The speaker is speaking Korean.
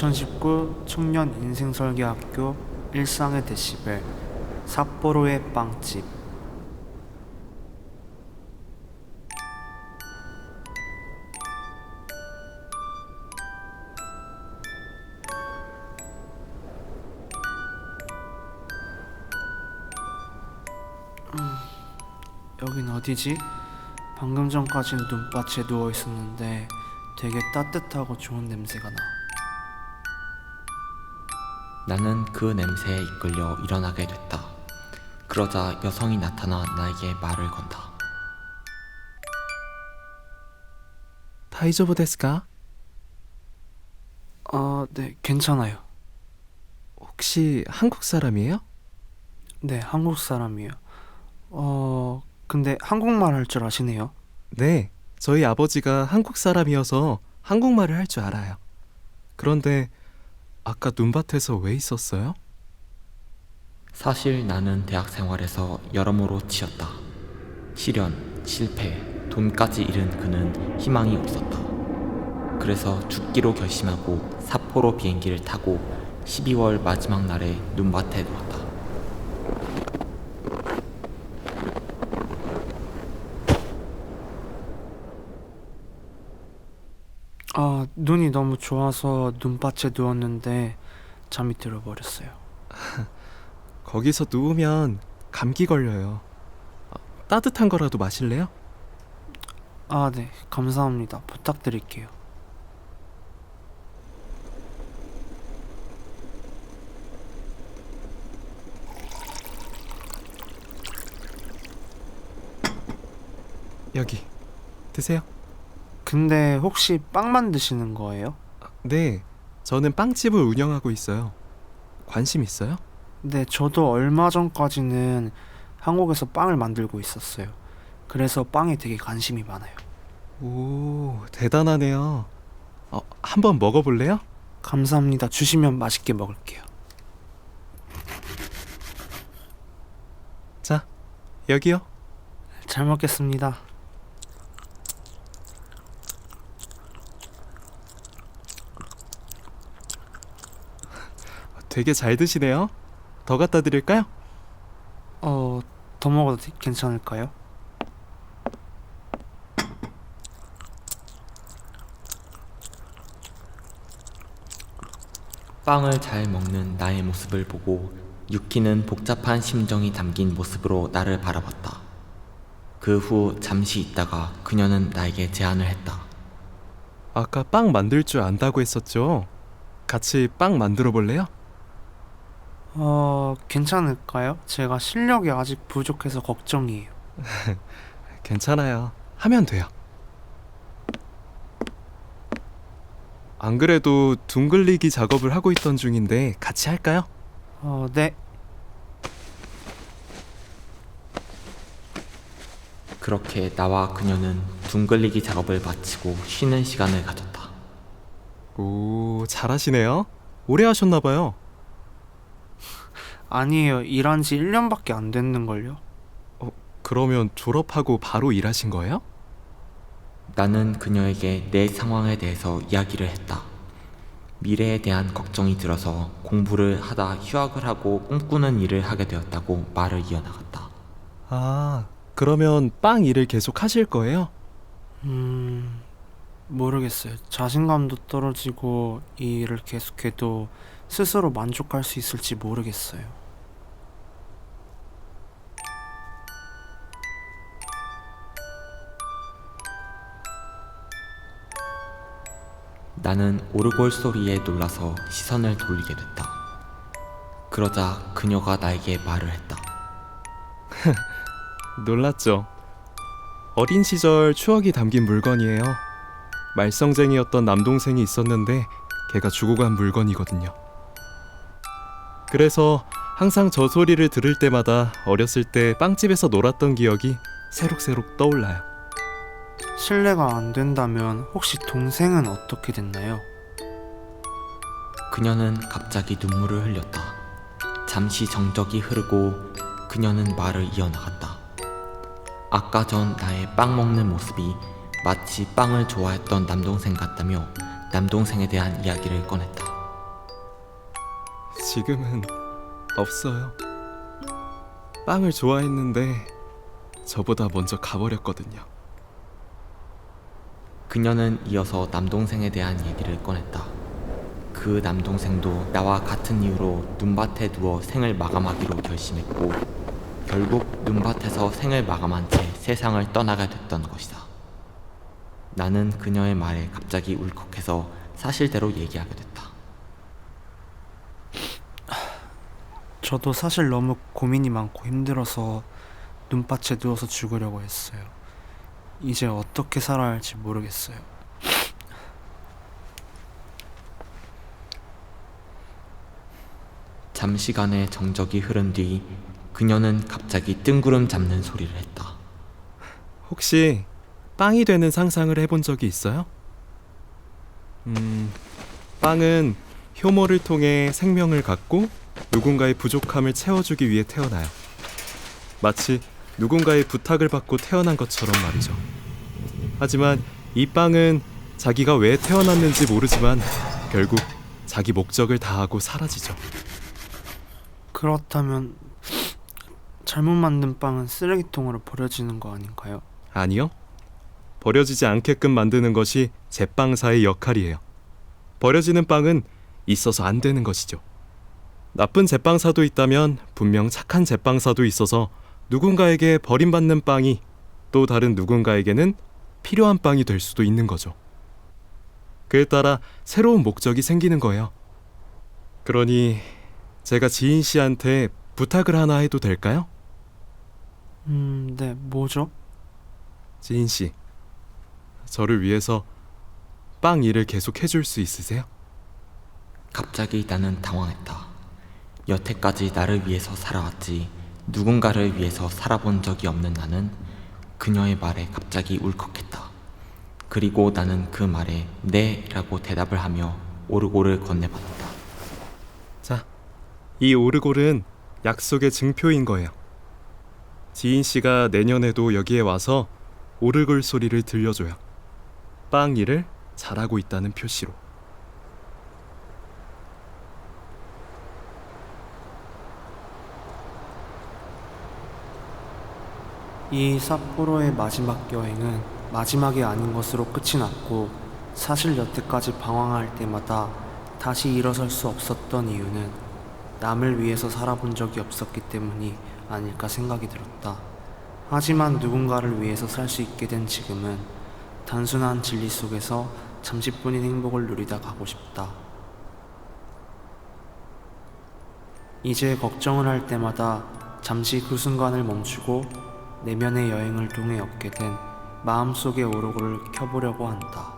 2019 청년 인생설계학교 일상의 데시벨 삿포로의 빵집. 여긴 어디지? 방금 전까진 눈밭에 누워 있었는데 되게 따뜻하고 좋은 냄새가 나. 나는 그 냄새에 이끌려 일어나게 됐다. 그러자 여성이 나타나 나에게 말을 건다. 다이조부 데스까? 네, 괜찮아요. 혹시 한국 사람이에요? 네, 한국 사람이에요. 근데 한국말 할 줄 아시네요? 네, 저희 아버지가 한국 사람이어서 한국말을 할 줄 알아요. 그런데 아까 눈밭에서 왜 있었어요? 사실 나는 대학 생활에서 여러모로 치였다. 시련, 실패, 돈까지 잃은 그는 희망이 없었다. 그래서 죽기로 결심하고 삿포로 비행기를 타고 12월 마지막 날에 눈밭에 누웠다. 눈이 너무 좋아서 눈밭에 누웠는데 잠이 들어버렸어요. 거기서 누우면 감기 걸려요. 따뜻한 거라도 마실래요? 네, 감사합니다. 부탁드릴게요. 여기, 드세요. 근데 혹시 빵 만드시는 거예요? 네, 저는 빵집을 운영하고 있어요. 관심 있어요? 네, 저도 얼마 전까지는 한국에서 빵을 만들고 있었어요. 그래서 빵에 되게 관심이 많아요. 오, 대단하네요. 한번 먹어볼래요? 감사합니다. 주시면 맛있게 먹을게요. 자, 여기요. 잘 먹겠습니다. 되게 잘 드시네요. 더 갖다 드릴까요? 더 먹어도 괜찮을까요? 빵을 잘 먹는 나의 모습을 보고 유키는 복잡한 심정이 담긴 모습으로 나를 바라봤다. 그 후 잠시 있다가 그녀는 나에게 제안을 했다. 아까 빵 만들 줄 안다고 했었죠? 같이 빵 만들어 볼래요? 괜찮을까요? 제가 실력이 아직 부족해서 걱정이에요. 괜찮아요. 하면 돼요. 안 그래도 둥글리기 작업을 하고 있던 중인데 같이 할까요? 네. 그렇게 나와 그녀는 둥글리기 작업을 마치고 쉬는 시간을 가졌다. 오, 잘하시네요. 오래 하셨나봐요. 아니에요. 일한 지 1년밖에 안 됐는걸요. 그러면 졸업하고 바로 일하신 거예요? 나는 그녀에게 내 상황에 대해서 이야기를 했다. 미래에 대한 걱정이 들어서 공부를 하다 휴학을 하고 꿈꾸는 일을 하게 되었다고 말을 이어나갔다. 아, 그러면 빵 일을 계속 하실 거예요? 모르겠어요. 자신감도 떨어지고 이 일을 계속해도 스스로 만족할 수 있을지 모르겠어요. 나는 오르골 소리에 놀라서 시선을 돌리게 됐다. 그러자 그녀가 나에게 말을 했다. 놀랐죠? 어린 시절 추억이 담긴 물건이에요. 말썽쟁이였던 남동생이 있었는데 걔가 주고 간 물건이거든요. 그래서 항상 저 소리를 들을 때마다 어렸을 때 빵집에서 놀았던 기억이 새록새록 떠올라요. 실례가 안 된다면 혹시 동생은 어떻게 됐나요? 그녀는 갑자기 눈물을 흘렸다. 잠시 정적이 흐르고 그녀는 말을 이어나갔다. 아까 전 나의 빵 먹는 모습이 마치 빵을 좋아했던 남동생 같다며 남동생에 대한 이야기를 꺼냈다. 지금은 없어요. 빵을 좋아했는데 저보다 먼저 가버렸거든요. 그녀는 이어서 남동생에 대한 얘기를 꺼냈다. 그 남동생도 나와 같은 이유로 눈밭에 누워 생을 마감하기로 결심했고 결국 눈밭에서 생을 마감한 채 세상을 떠나게 됐던 것이다. 나는 그녀의 말에 갑자기 울컥해서 사실대로 얘기하게 됐다. 저도 사실 너무 고민이 많고 힘들어서 눈밭에 누워서 죽으려고 했어요. 이제 어떻게 살아야 할지 모르겠어요. 잠시간의 정적이 흐른 뒤 그녀는 갑자기 뜬구름 잡는 소리를 했다. 혹시 빵이 되는 상상을 해본 적이 있어요? 빵은 효모를 통해 생명을 갖고 누군가의 부족함을 채워주기 위해 태어나요. 마치 누군가의 부탁을 받고 태어난 것처럼 말이죠. 하지만 이 빵은 자기가 왜 태어났는지 모르지만 결국 자기 목적을 다하고 사라지죠. 그렇다면 잘못 만든 빵은 쓰레기통으로 버려지는 거 아닌가요? 아니요. 버려지지 않게끔 만드는 것이 제빵사의 역할이에요. 버려지는 빵은 있어서 안 되는 것이죠. 나쁜 제빵사도 있다면 분명 착한 제빵사도 있어서 누군가에게 버림받는 빵이 또 다른 누군가에게는 필요한 빵이 될 수도 있는 거죠. 그에 따라 새로운 목적이 생기는 거예요. 그러니 제가 지인 씨한테 부탁을 하나 해도 될까요? 네, 뭐죠? 지인 씨, 저를 위해서 빵 일을 계속 해줄 수 있으세요? 갑자기 나는 당황했다. 여태까지 나를 위해서 살아왔지 누군가를 위해서 살아본 적이 없는 나는 그녀의 말에 갑자기 울컥했다. 그리고 나는 그 말에 네 라고 대답을 하며 오르골을 건네봤다. 자, 이 오르골은 약속의 증표인 거예요. 지인 씨가 내년에도 여기에 와서 오르골 소리를 들려줘요. 빵 일을 잘하고 있다는 표시로. 이 삿포로의 마지막 여행은 마지막이 아닌 것으로 끝이 났고, 사실 여태까지 방황할 때마다 다시 일어설 수 없었던 이유는 남을 위해서 살아본 적이 없었기 때문이 아닐까 생각이 들었다. 하지만 누군가를 위해서 살 수 있게 된 지금은 단순한 진리 속에서 잠시뿐인 행복을 누리다 가고 싶다. 이제 걱정을 할 때마다 잠시 그 순간을 멈추고 내면의 여행을 통해 얻게 된 마음속의 오르골을 켜보려고 한다.